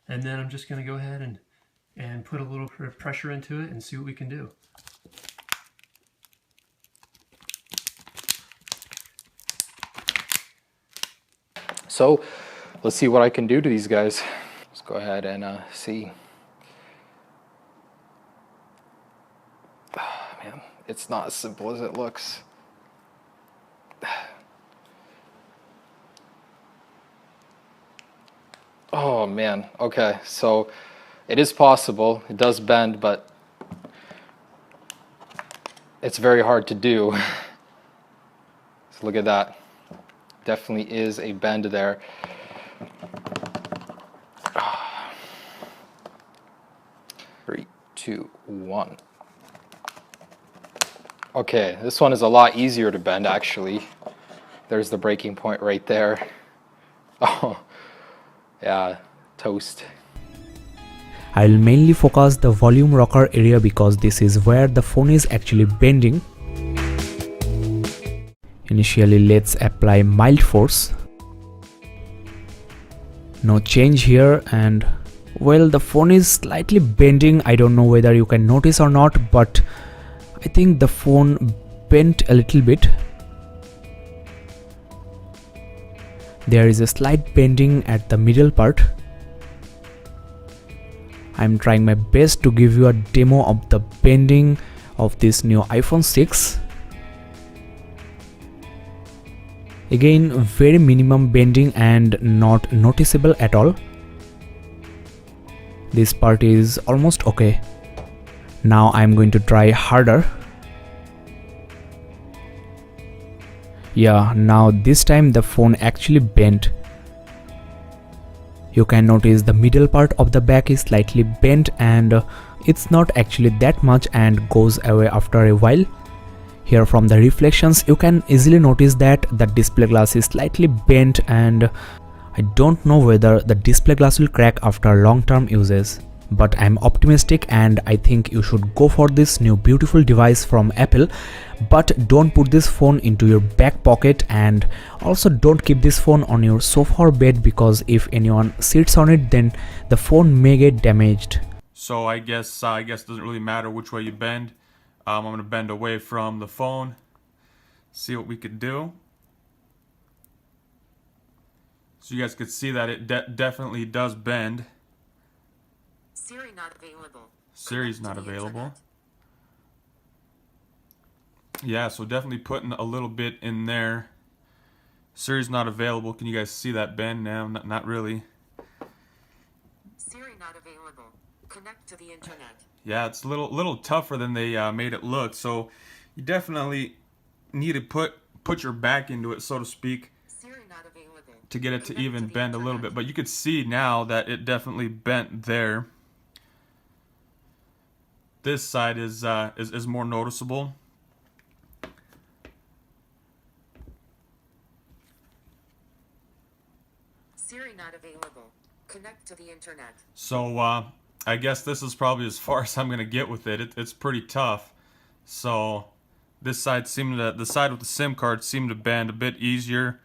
And then I'm just going to go ahead and put a little pressure into it and see what we can do. So let's see what I can do to these guys. Let's go ahead and see. Man, it's not as simple as it looks. Oh man, okay, so it is possible, it does bend, but it's very hard to do. So look at that, definitely is a bend there. 3, 2, 1. Okay, this one is a lot easier to bend actually. There's the breaking point right there. Oh, yeah, toast. I'll mainly focus the volume rocker area because this is where the phone is actually bending. Initially, let's apply mild force. No change here, and well, the phone is slightly bending. I don't know whether you can notice or not, but I think the phone bent a little bit. There is a slight bending at the middle part. I'm trying my best to give you a demo of the bending of this new iPhone 6. Again, very minimum bending and not noticeable at all. This part is almost okay. Now I'm going to try harder. Yeah, now this time the phone actually bent. You can notice the middle part of the back is slightly bent, and it's not actually that much and goes away after a while. Here from the reflections you can easily notice that the display glass is slightly bent, and I don't know whether the display glass will crack after long-term uses. But I'm optimistic and I think you should go for this new beautiful device from Apple. But don't put this phone into your back pocket, and also don't keep this phone on your sofa or bed, because if anyone sits on it then the phone may get damaged. So I guess it doesn't really matter which way you bend. I'm going to bend away from the phone, see what we could do. So you guys could see that it definitely does bend. Siri not available. Siri's not available. Yeah, so definitely putting a little bit in there. Siri's not available. Can you guys see that bend now? Not really. Siri not available. Connect to the internet. Yeah, it's a little tougher than they made it look. So you definitely need to put your back into it, so to speak, Siri not available, to get it to even bend a little bit. But you could see now that it definitely bent there. This side is more noticeable. Siri not available. Connect to the internet. So I guess this is probably as far as I'm gonna get with it. It's pretty tough. So this side the side with the SIM card seemed to bend a bit easier.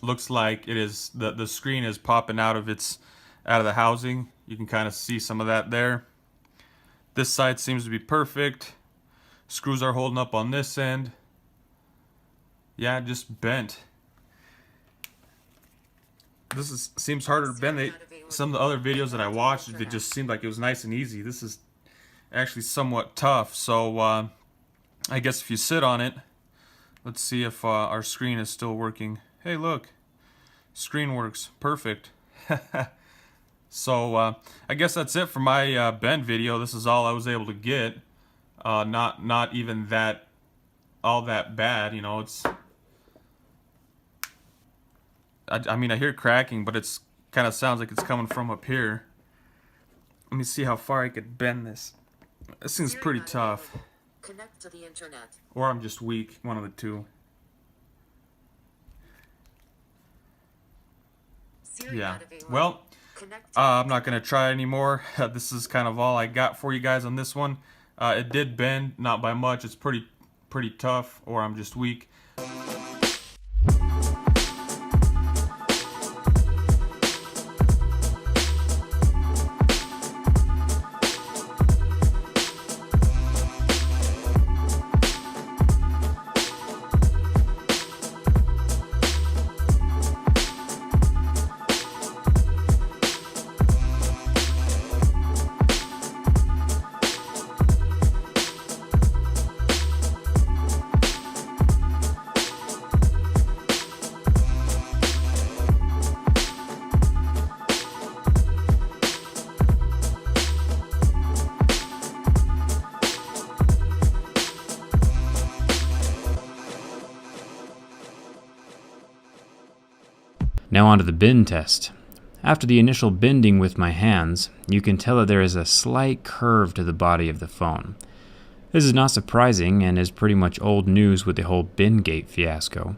Looks like it is the screen is popping out of the housing. You can kind of see some of that there. This side seems to be perfect. Screws are holding up on this end. Yeah, just bent. This seems harder to bend. Some of the other videos that I watched, it just seemed like it was nice and easy. This is actually somewhat tough. So I guess if you sit on it, let's see if our screen is still working. Hey, look, screen works perfect. So I guess that's it for my bend video. This is all I was able to get. Not even all that bad, you know. It's I mean, I hear cracking, but it's kind of sounds like it's coming from up here. Let me see how far I could bend this. This thing's pretty tough. Connect to the internet. Or I'm just weak, one of the two. Siri Yeah. not available. Well, Connect to I'm not gonna try anymore. This is kind of all I got for you guys on this one. It did bend, not by much. It's pretty tough, or I'm just weak. Now onto the bend test. After the initial bending with my hands, you can tell that there is a slight curve to the body of the phone. This is not surprising and is pretty much old news with the whole bend gate fiasco.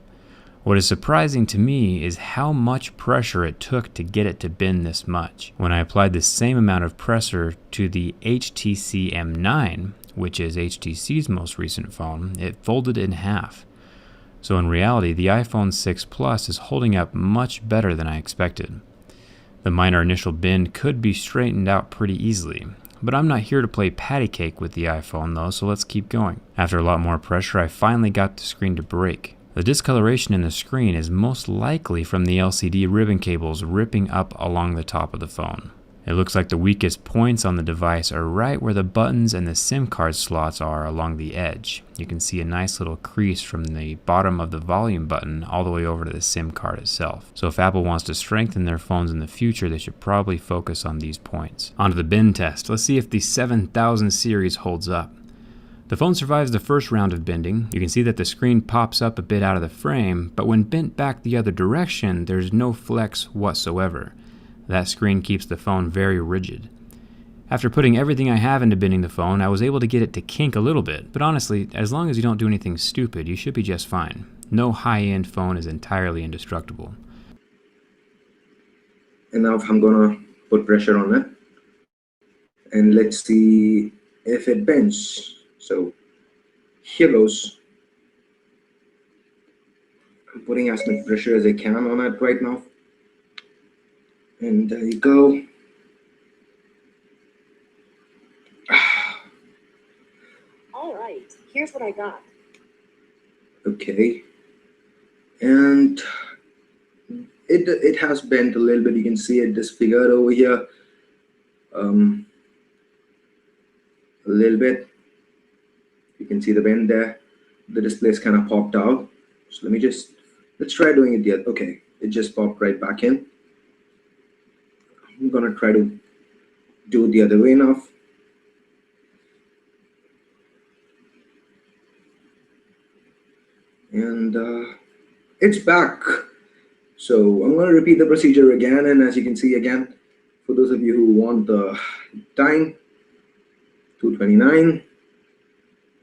What is surprising to me is how much pressure it took to get it to bend this much. When I applied the same amount of pressure to the HTC M9, which is HTC's most recent phone, it folded in half. So in reality, the iPhone 6 Plus is holding up much better than I expected. The minor initial bend could be straightened out pretty easily, but I'm not here to play patty cake with the iPhone though, so let's keep going. After a lot more pressure, I finally got the screen to break. The discoloration in the screen is most likely from the LCD ribbon cables ripping up along the top of the phone. It looks like the weakest points on the device are right where the buttons and the SIM card slots are along the edge. You can see a nice little crease from the bottom of the volume button all the way over to the SIM card itself. So if Apple wants to strengthen their phones in the future, they should probably focus on these points. Onto the bend test. Let's see if the 7000 series holds up. The phone survives the first round of bending. You can see that the screen pops up a bit out of the frame, but when bent back the other direction, there's no flex whatsoever. That screen keeps the phone very rigid. After putting everything I have into bending the phone, I was able to get it to kink a little bit, but honestly, as long as you don't do anything stupid, you should be just fine. No high-end phone is entirely indestructible. And now I'm gonna put pressure on it, and let's see if it bends. So here goes. I'm putting as much pressure as I can on it right now. And there you go. All right, here's what I got. Okay. And it has bent a little bit. You can see it disfigured over here. A little bit. You can see the bend there. The display's kind of popped out. So let's try doing it yet. Okay, it just popped right back in. I'm gonna try to do it the other way now. And it's back. So I'm gonna repeat the procedure again, and as you can see again, for those of you who want the time, 2:29.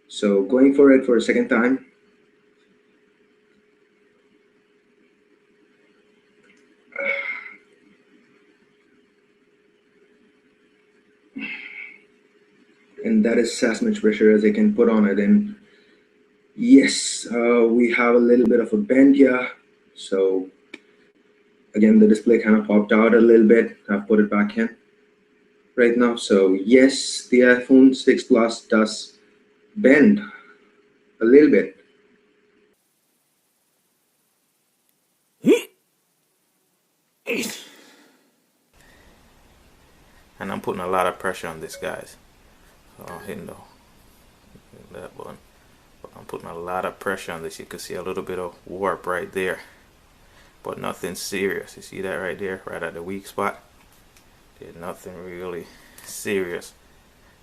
So going for it for a second time. And that is as much pressure as I can put on it. And yes, we have a little bit of a bend here. So again, the display kind of popped out a little bit. I've put it back in right now. So yes, the iPhone 6 Plus does bend a little bit. And I'm putting a lot of pressure on this, guys. So I'm hitting that button. But I'm putting a lot of pressure on this. You can see a little bit of warp right there, but nothing serious. You see that right there, right at the weak spot? There's nothing really serious.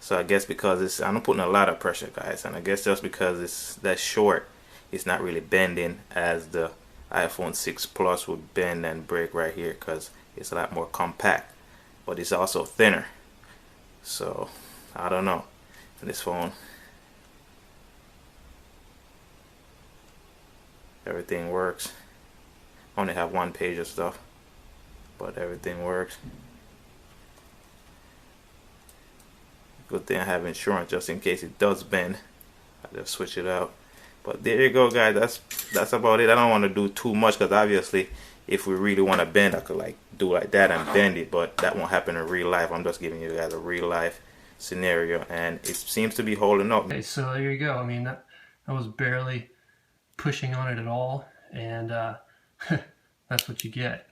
So I guess because I'm putting a lot of pressure, guys, and I guess just because it's that short, it's not really bending as the iPhone 6 Plus would bend and break right here, because it's a lot more compact, but it's also thinner. So I don't know. This phone, everything works. Only have one page of stuff, but everything works. Good thing I have insurance just in case it does bend. I just switch it out. But there you go, guys. That's about it. I don't want to do too much, because obviously if we really want to bend, I could like do like that and bend it, but that won't happen in real life. I'm just giving you guys a real life scenario, and it seems to be holding up. Okay, so there you go. I mean, that was barely pushing on it at all, and that's what you get.